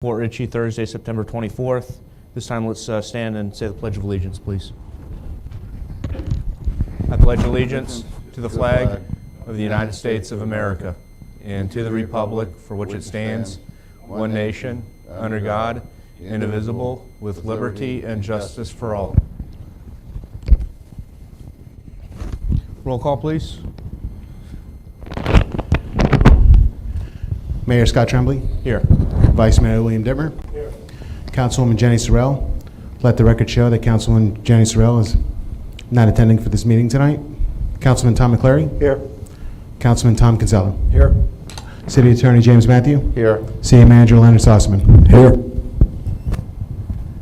Fort Ritchie, Thursday, September 24th. This time let's stand and say the Pledge of Allegiance, please. I pledge allegiance to the flag of the United States of America and to the republic for which it stands, one nation, under God, indivisible, with liberty and justice for all. Roll call, please. Mayor Scott Tremblay. Here. Vice Mayor William Dittmer. Here. Councilwoman Jenny Sorrell. Let the record show that Councilwoman Jenny Sorrell is not attending for this meeting tonight. Councilman Tom McCleary. Here. Councilman Tom Kinsella. Here. City Attorney James Matthew. Here. City Manager Leonard Sossaman. Here.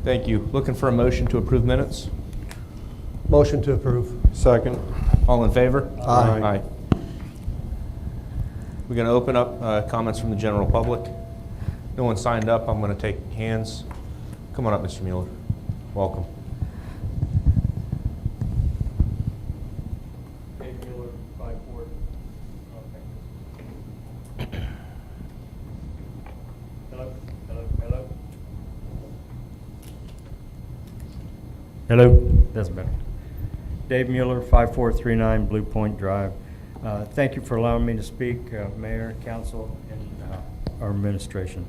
Thank you. Looking for a motion to approve minutes? Motion to approve. Second. All in favor? Aye. We're going to open up comments from the general public. No one signed up. I'm going to take hands. Come on up, Mr. Mueller. Welcome. Dave Mueller, 5-4. Hello. That's better. Dave Mueller, 5439 Blue Point Drive. Thank you for allowing me to speak, Mayor, Council, and our administration.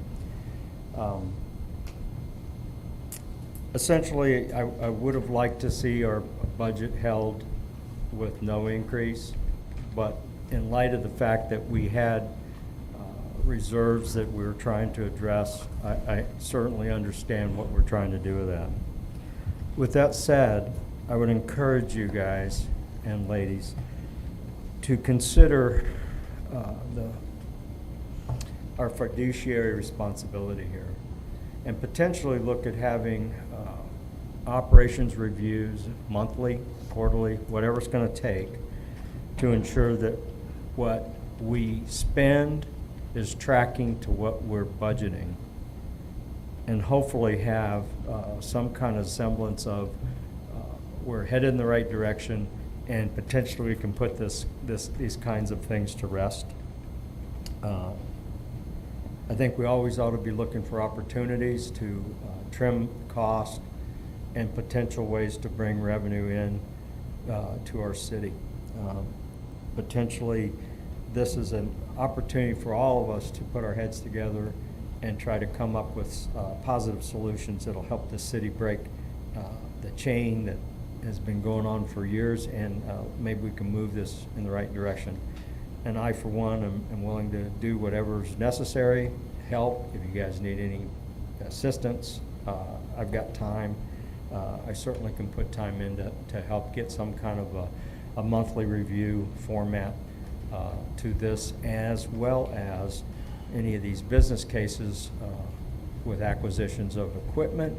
Essentially, I would have liked to see our budget held with no increase, but in light of the fact that we had reserves that we were trying to address, I certainly understand what we're trying to do with that. With that said, I would encourage you guys and ladies to consider our fiduciary responsibility here and potentially look at having operations reviews monthly, quarterly, whatever it's going to take to ensure that what we spend is tracking to what we're budgeting, and hopefully have some kind of semblance of we're headed in the right direction, and potentially we can put these kinds of things to rest. I think we always ought to be looking for opportunities to trim cost and potential ways to bring revenue in to our city. Potentially, this is an opportunity for all of us to put our heads together and try to come up with positive solutions that'll help the city break the chain that has been going on for years, and maybe we can move this in the right direction. And I, for one, am willing to do whatever's necessary, help. If you guys need any assistance, I've got time. I certainly can put time in to help get some kind of a monthly review format to this, as well as any of these business cases with acquisitions of equipment,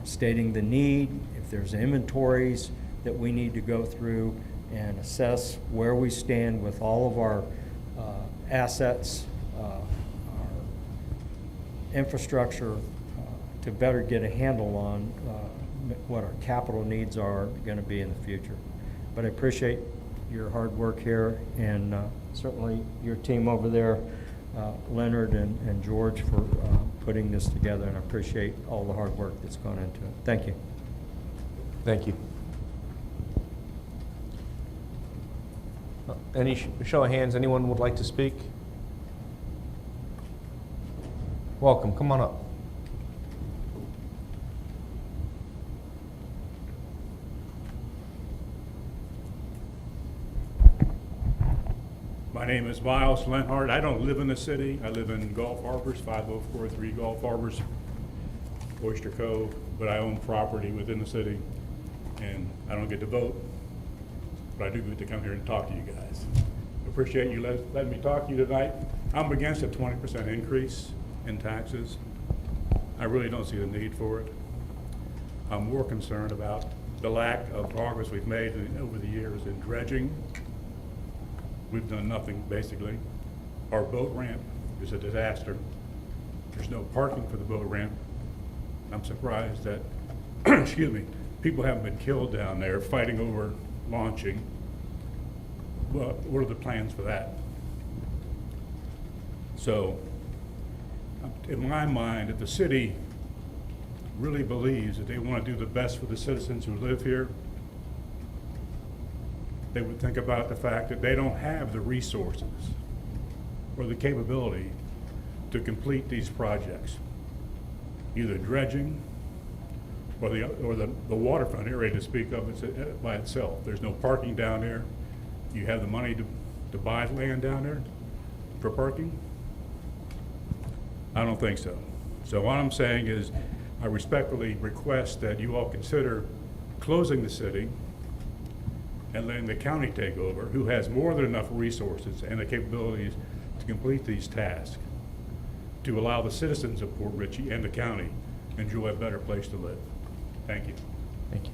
stating the need, if there's inventories that we need to go through and assess where we stand with all of our assets, our infrastructure, to better get a handle on what our capital needs are going to be in the future. But I appreciate your hard work here, and certainly your team over there, Leonard and George, for putting this together, and I appreciate all the hard work that's gone into it. Thank you. Thank you. Any show of hands, anyone would like to speak? Welcome, come on up. My name is Miles Lenhart. I don't live in the city. I live in Gulf Harbors, 5043 Gulf Harbors, Oyster Cove, but I own property within the city, and I don't get to vote, but I do get to come here and talk to you guys. Appreciate you letting me talk to you tonight. I'm against a 20% increase in taxes. I really don't see the need for it. I'm more concerned about the lack of progress we've made over the years in dredging. We've done nothing, basically. Our boat ramp is a disaster. There's no parking for the boat ramp. I'm surprised that, excuse me, people haven't been killed down there fighting over launching. Well, what are the plans for that? So in my mind, if the city really believes that they want to do the best for the citizens who live here, they would think about the fact that they don't have the resources or the capability to complete these projects, either dredging or the waterfront area to speak of by itself. There's no parking down there. You have the money to buy land down there for parking? I don't think so. So what I'm saying is, I respectfully request that you all consider closing the city and letting the county take over, who has more than enough resources and the capabilities to complete these tasks, to allow the citizens of Port Richey and the county enjoy a better place to live. Thank you. Thank you.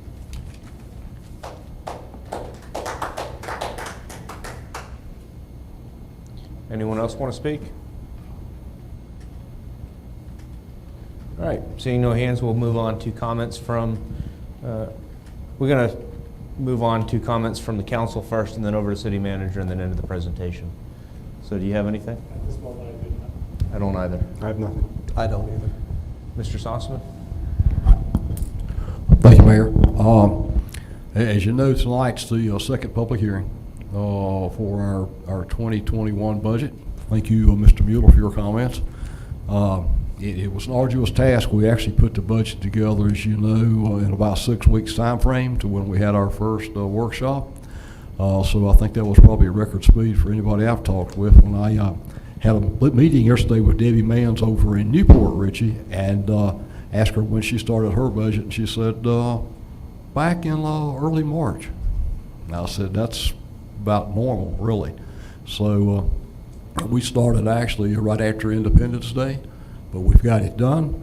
Anyone else want to speak? All right, seeing no hands, we'll move on to comments from, we're going to move on to comments from the council first, and then over to city manager, and then into the presentation. So do you have anything? At this moment, I do not. I don't either. I have nothing. I don't either. Mr. Sossman? Thank you, Mayor. As you know, tonight's the second public hearing for our 2021 budget. Thank you, Mr. Mueller, for your comments. It was an arduous task. We actually put the budget together, as you know, in about 6 weeks time frame to when we had our first workshop. So I think that was probably a record speed for anybody I've talked with. When I had a meeting yesterday with Debbie Manns over in Newport Richey and asked her when she started her budget, and she said, back in early March. And I said, that's about normal, really. So we started actually right after Independence Day, but we've got it done.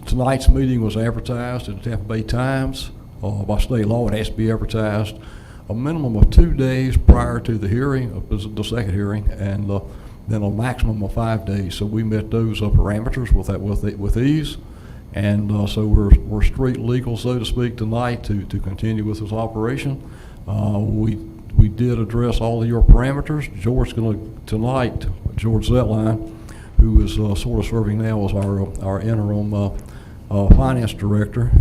Tonight's meeting was advertised in the Tampa Bay Times. By state law, it has to be advertised a minimum of 2 days prior to the hearing, the second hearing, and then a maximum of 5 days. So we met those parameters with ease. And so we're street legal, so to speak, tonight to continue with this operation. We did address all of your parameters. George Zetline, who is sort of serving now as our interim finance director,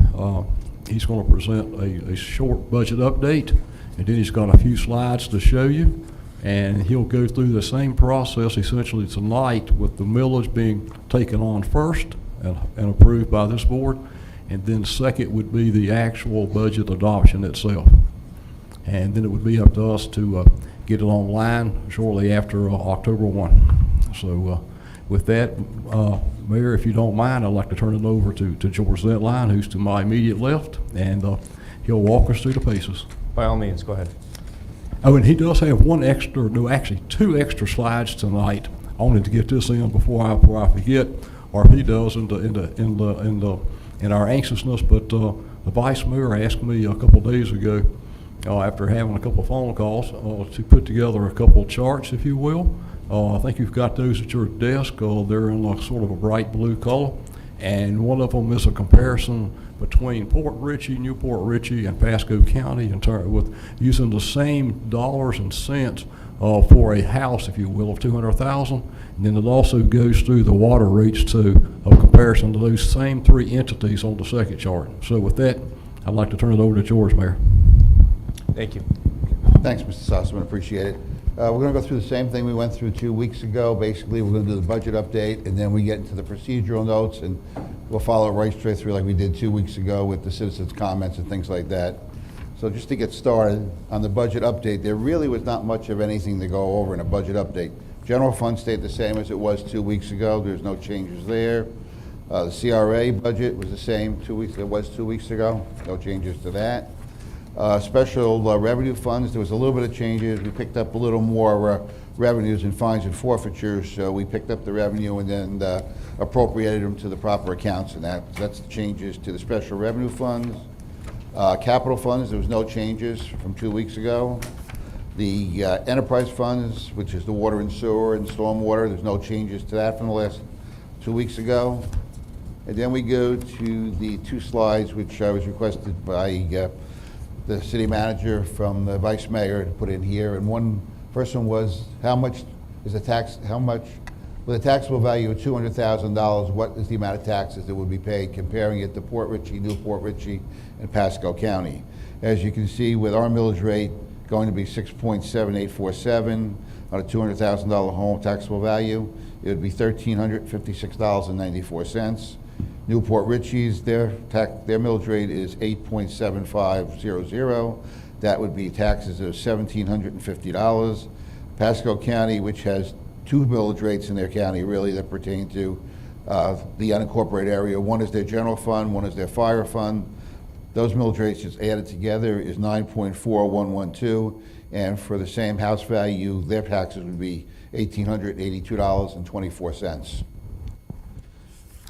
he's going to present a short budget update, and then he's got a few slides to show you. And he'll go through the same process essentially tonight, with the millage being taken on first and approved by this board, and then second would be the actual budget adoption itself. And then it would be up to us to get it online shortly after October 1. So with that, Mayor, if you don't mind, I'd like to turn it over to George Zetline, who's to my immediate left, and he'll walk us through the paces. By all means, go ahead. Oh, and he does have two extra slides tonight. I wanted to get this in before I forget, or if he does in our anxiousness. But the Vice Mayor asked me a couple days ago, after having a couple phone calls, to put together a couple charts, if you will. I think you've got those at your desk. They're in sort of a bright blue color, and one of them is a comparison between Port Richey, Newport Richey, and Pasco County with using the same dollars and cents for a house, if you will, of $200,000. And then it also goes through the water rates too, of comparison to those same three entities on the second chart. So with that, I'd like to turn it over to George, Mayor. Thank you. Thanks, Mr. Sussman, appreciate it. We're going to go through the same thing we went through 2 weeks ago. Basically, we're going to do the budget update, and then we get into the procedural notes, and we'll follow right straight through like we did 2 weeks ago with the citizens' comments and things like that. So just to get started on the budget update, there really was not much of anything to go over in a budget update. General fund stayed the same as it was 2 weeks ago. There's no changes there. The CRA budget was the same 2 weeks. It was 2 weeks ago. No changes to that. Special revenue funds, there was a little bit of changes. We picked up a little more revenues and fines and forfeitures. So we picked up the revenue and then appropriated them to the proper accounts, and that's the changes to the special revenue funds. Capital funds, there was no changes from 2 weeks ago. The enterprise funds, which is the water and sewer and stormwater, there's no changes to that from the last 2 weeks ago. And then we go to the two slides which I was requested by the city manager from the vice mayor to put in here. And first one was how much is the tax, how much With a taxable value of $200,000, what is the amount of taxes that would be paid, comparing it to Port Richey, Newport Richey, and Pasco County? As you can see, with our millage rate going to be 6.7847 on a $200,000 home taxable value, it would be $1,356.94. Newport Richey's, their millage rate is 8.7500. That would be taxes of $1,750. Pasco County, which has two millage rates in their county really that pertain to the unincorporated area. One is their general fund, one is their fire fund. Those millage rates just added together is 9.4112, and for the same house value, their taxes would be $1,882.24.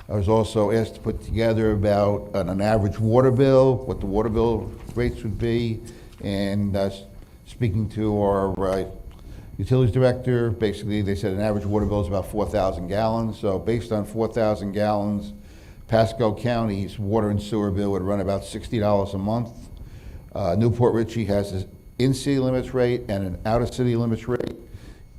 I was also asked to put together about an average water bill, what the water bill rates would be, and speaking to our utilities director, basically they said an average water bill is about 4,000 gallons. So based on 4,000 gallons, Pasco County's water and sewer bill would run about $60 a month. Newport Richey has an in-city limits rate and an out-of-city limits rate.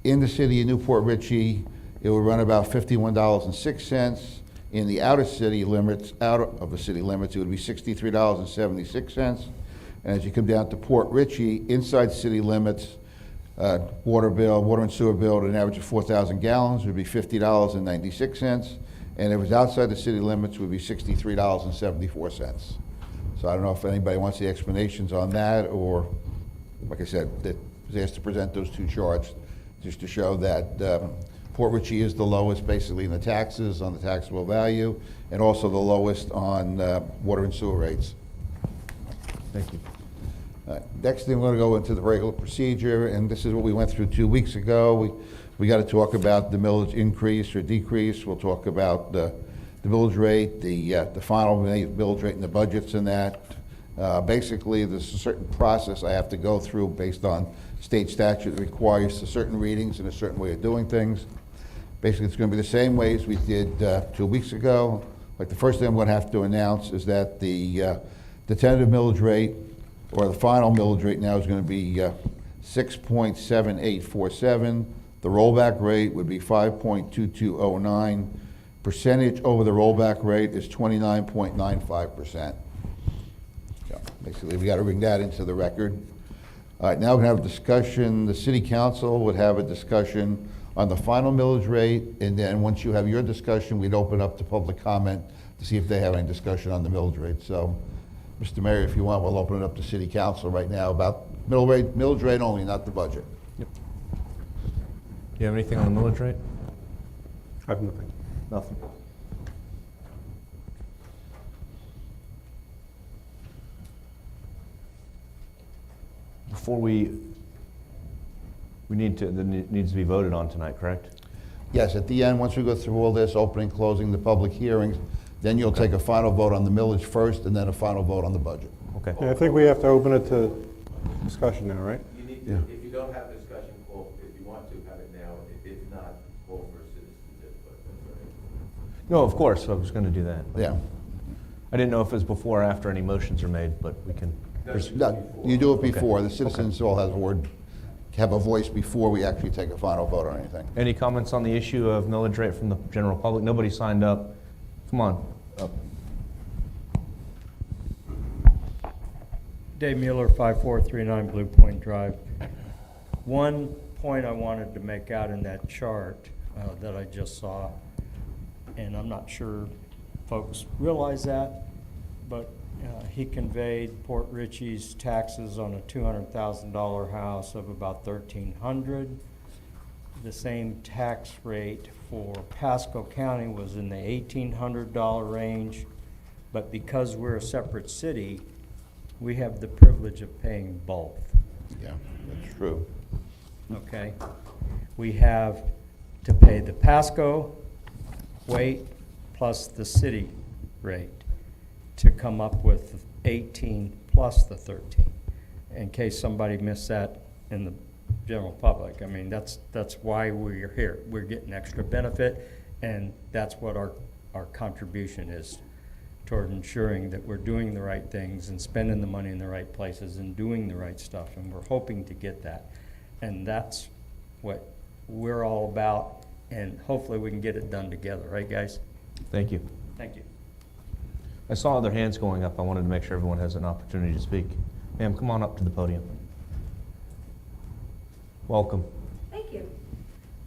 In the city of Newport Richey, it would run about $51.06. In the out-of-city limits, out of the city limits, it would be $63.76. And as you come down to Port Richey, inside city limits, water and sewer bill at an average of 4,000 gallons would be $50.96. And if it was outside the city limits, it would be $63.74. So I don't know if anybody wants the explanations on that, or, like I said, that was asked to present those two charts just to show that Port Richey is the lowest basically in the taxes on the taxable value, and also the lowest on water and sewer rates. Thank you. Next thing, we're going to go into the regular procedure, and this is what we went through 2 weeks ago. We got to talk about the millage increase or decrease. We'll talk about the millage rate, the final millage rate and the budgets and that. Basically, there's a certain process I have to go through based on state statute that requires certain readings and a certain way of doing things. Basically, it's going to be the same way as we did 2 weeks ago. Like the first thing I'm going to have to announce is that the tentative millage rate, or the final millage rate now, is going to be 6.7847. The rollback rate would be 5.2209. Percentage over the rollback rate is 29.95%. So basically, we got to bring that into the record. All right, now we're going to have a discussion. The City Council would have a discussion on the final millage rate, and then once you have your discussion, we'd open up to public comment to see if they have any discussion on the millage rate. So, Mr. Mayor, if you want, we'll open it up to City Council right now about millage rate only, not the budget. Yep. Do you have anything on the millage rate? I have nothing. Nothing. Before that needs to be voted on tonight, correct? Yes, at the end, once we go through all this, opening, closing the public hearings, then you'll take a final vote on the millage first, and then a final vote on the budget. Okay. Yeah, I think we have to open it to discussion now, right? You need Yeah. to, if you don't have discussion, call, if you want to have it now, if not, call for citizens input. That's right. No, of course, I was going to do that. Yeah. I didn't know if it was before or after any motions are made, but we can. No, you do it before. The citizens all have a voice before we actually take a final vote on anything. Any comments on the issue of millage rate from the general public? Nobody signed up. Come on. Up. Dave Mueller, 5439 Blue Point Drive. One point I wanted to make out in that chart that I just saw, and I'm not sure folks realize that, but he conveyed Port Richey's taxes on a $200,000 house of about $1,300. The same tax rate for Pasco County was in the $1,800 range, but because we're a separate city, we have the privilege of paying both, Yeah, that's true. okay? We have to pay the Pasco rate plus the city rate to come up with 18 plus the 13, in case somebody missed that in the general public. I mean, that's why we're here. We're getting extra benefit, and that's what our contribution is toward ensuring that we're doing the right things and spending the money in the right places and doing the right stuff, and we're hoping to get that. And that's what we're all about, and hopefully we can get it done together, right, guys? Thank you. Thank you. I saw other hands going up. I wanted to make sure everyone has an opportunity to speak. Ma'am, come on up to the podium. Welcome. Thank you.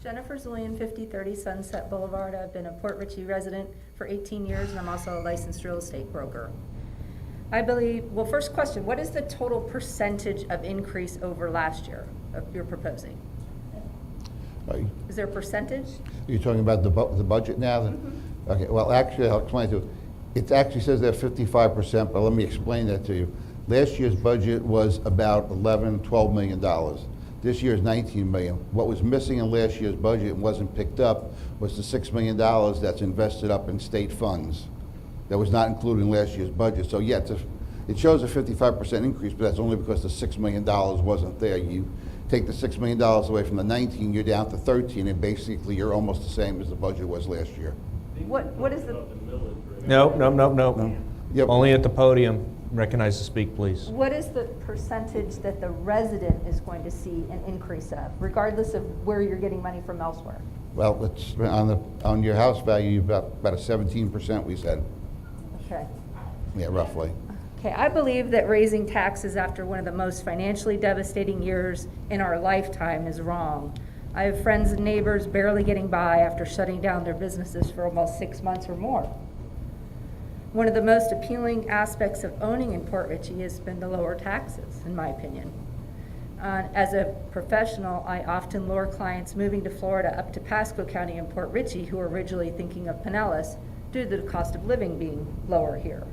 Jennifer Zulian, 5030 Sunset Boulevard. I've been a Port Richey resident for 18 years, and I'm also a licensed real estate broker. I believe, well, first question, what is the total percentage of increase over last year you're proposing? Is there a percentage? You're talking about the budget now? Okay, well, actually, I'll explain to you. It actually says there 55%, but let me explain that to you. Last year's budget was about $12 million. This year's $19 million. What was missing in last year's budget and wasn't picked up was the $6 million that's invested up in state funds. That was not included in last year's budget. So yeah, it shows a 55% increase, but that's only because the $6 million wasn't there. You take the $6 million away from the 19, you're down to 13, and basically you're almost the same as the budget was last year. What is the No. Yep. Only at the podium. Recognize to speak, please. what is the percentage that the resident is going to see an increase of, regardless of where you're getting money from elsewhere? Well, it's on your house value, about a 17%, we said. Okay. Yeah, roughly. Okay, I believe that raising taxes after one of the most financially devastating years in our lifetime is wrong. I have friends and neighbors barely getting by after shutting down their businesses for almost 6 months or more. One of the most appealing aspects of owning in Port Richey has been the lower taxes, in my opinion. As a professional, I often lure clients moving to Florida up to Pasco County and Port Richey who are originally thinking of Pinellas due to the cost of living being lower here.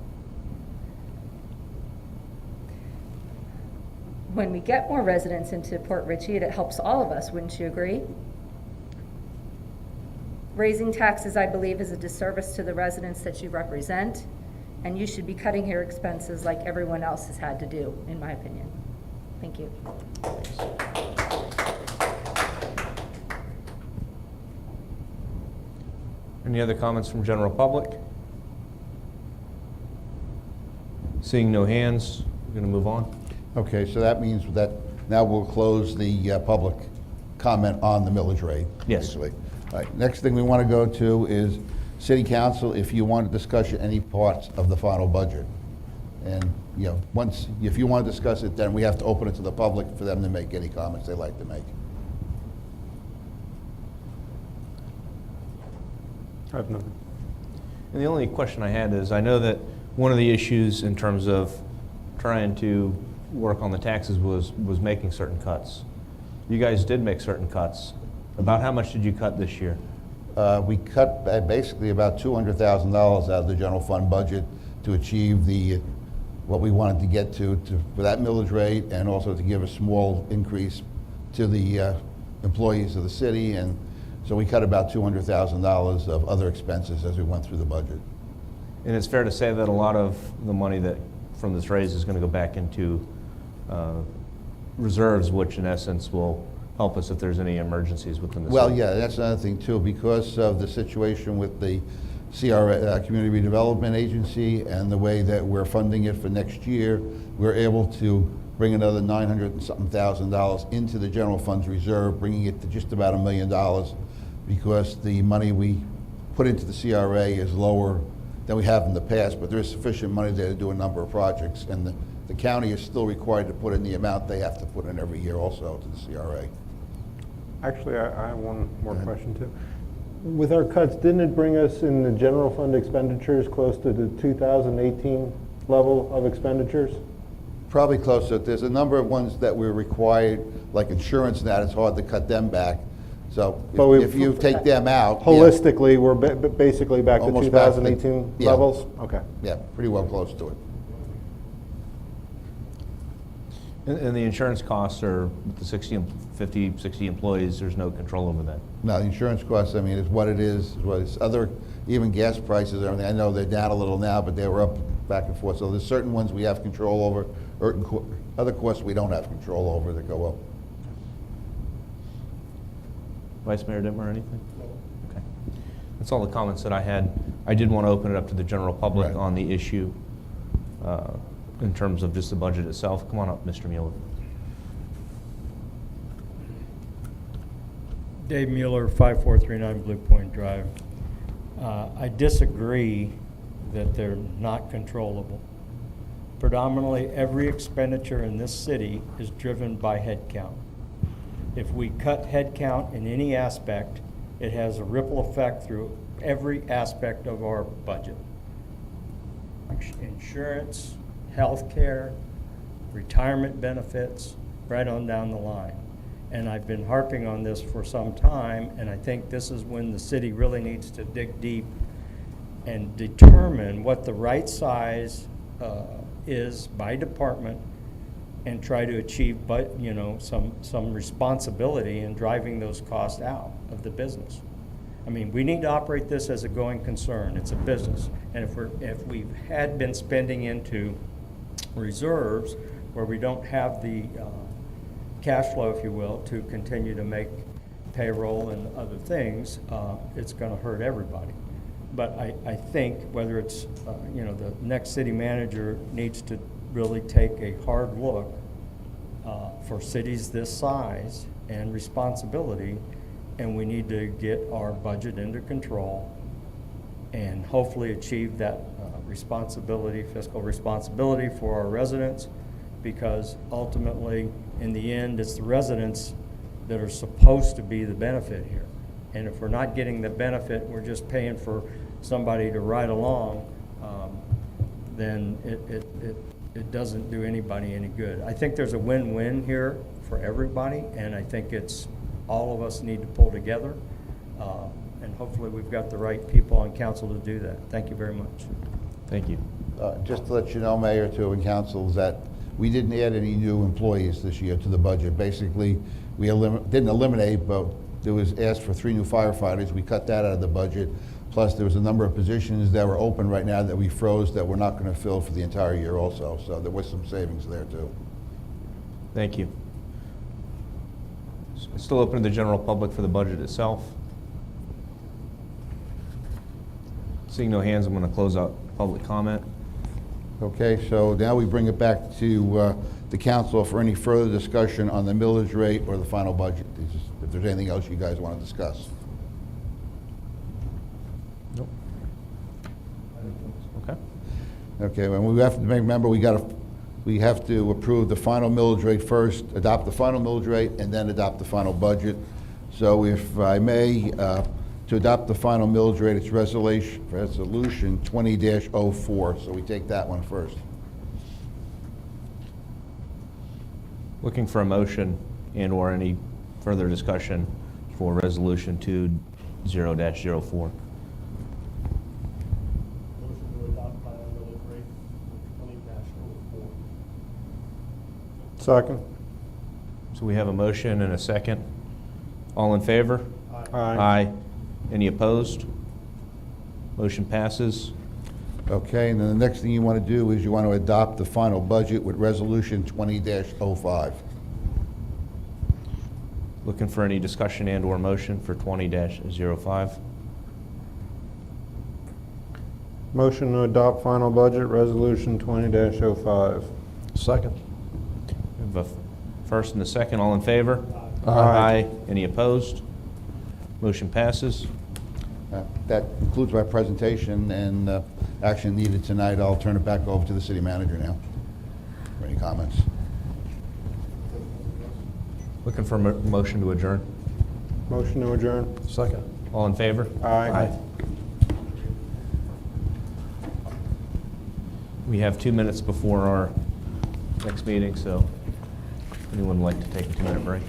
When we get more residents into Port Richey, it helps all of us, wouldn't you agree? Raising taxes, I believe, is a disservice to the residents that you represent, and you should be cutting your expenses like everyone else has had to do, in my opinion. Thank you. Any other comments from general public? Seeing no hands, we're going to move on. Okay, so that means that now we'll close the public comment on the millage rate. Yes. Basically. All right, next thing we want to go to is City Council, if you want to discuss any parts of the final budget. And, you know, if you want to discuss it, then we have to open it to the public for them to make any comments they'd like to make. I have nothing. And the only question I had is, I know that one of the issues in terms of trying to work on the taxes was making certain cuts. You guys did make certain cuts. About how much did you cut this year? We cut basically about $200,000 out of the general fund budget to achieve what we wanted to get to for that millage rate, and also to give a small increase to the employees of the city. And so we cut about $200,000 of other expenses as we went through the budget. And it's fair to say that a lot of the money that from this raise is going to go back into reserves, which in essence will help us if there's any emergencies within the city. Well, yeah, that's another thing too, because of the situation with the CRA, Community Redevelopment Agency, and the way that we're funding it for next year, we're able to bring another $900 and something thousand into the general funds reserve, bringing it to just about $1 million, because the money we put into the CRA is lower than we have in the past, but there is sufficient money there to do a number of projects, and the county is still required to put in the amount they have to put in every year also to the CRA. Actually, I have one more question too. With our cuts, didn't it bring us in the general fund expenditures close to the 2018 level of expenditures? Probably closer. There's a number of ones that we're required, like insurance and that, it's hard to cut them back. So if you take them out. Holistically, we're basically back to Almost back to- 2018 yeah. levels? Okay. Yeah, pretty well close to it. And the insurance costs are, with the 50, 60 employees, there's no control over that. No, the insurance costs, I mean, is what it is, what it's other, even gas prices and everything. I know they're down a little now, but they were up back and forth. So there's certain ones we have control over, or other costs we don't have control over that go up. Vice Mayor Dittmer, anything? Okay. That's all the comments that I had. I did want to open it up to the general public Right. on the issue in terms of just the budget itself. Come on up, Mr. Mueller. Dave Mueller, 5439 Blue Point Drive. I disagree that they're not controllable. Predominantly, every expenditure in this city is driven by headcount. If we cut headcount in any aspect, it has a ripple effect through every aspect of our budget. Insurance, healthcare, retirement benefits, right on down the line. And I've been harping on this for some time, and I think this is when the city really needs to dig deep and determine what the right size is by department and try to achieve, some responsibility in driving those costs out of the business. I mean, we need to operate this as a going concern. It's a business. And if we had been spending into reserves where we don't have the cash flow, if you will, to continue to make payroll and other things, it's going to hurt everybody. But I think whether it's, the next city manager needs to really take a hard look for cities this size and responsibility, and we need to get our budget under control and hopefully achieve that responsibility, fiscal responsibility for our residents, because ultimately, in the end, it's the residents that are supposed to be the benefit here. And if we're not getting the benefit, we're just paying for somebody to ride along, then it doesn't do anybody any good. I think there's a win-win here for everybody, and I think it's all of us need to pull together, and hopefully we've got the right people on council to do that. Thank you very much. Thank you. Just to let you know, Mayor, too, and council, is that we didn't add any new employees this year to the budget. Basically, we didn't eliminate, but there was asked for 3 new firefighters. We cut that out of the budget. Plus, there was a number of positions that were open right now that we froze that we're not going to fill for the entire year also. So there was some savings there, too. Thank you. Still open to the general public for the budget itself. Seeing no hands, I'm going to close out public comment. Okay, so now we bring it back to the council for any further discussion on the millage rate or the final budget. If there's anything else you guys want to discuss. Nope. Okay. Okay, well, we have to remember we have to approve the final millage rate first, adopt the final millage rate, and then adopt the final budget. So if I may, to adopt the final millage rate, it's resolution 20-04. So we take that one first. Looking for a motion and or any further discussion for resolution 20-04. Motion to adopt final millage rate 20-04. Second. So we have a motion and a second. All in favor? Aye. Any opposed? Motion passes. Okay, and then the next thing you want to do is you want to adopt the final budget with resolution 20-05. Looking for any discussion and or motion for 20-05. Motion to adopt final budget, resolution 20-05. Second. We have a first and a second. All in favor? Aye. Any opposed? Motion passes. That concludes my presentation and action needed tonight. I'll turn it back over to the city manager now for any comments. Looking for a motion to adjourn. Motion to adjourn. Second. All in favor? Aye. We have 2 minutes before our next meeting, so anyone would like to take a 2-minute break?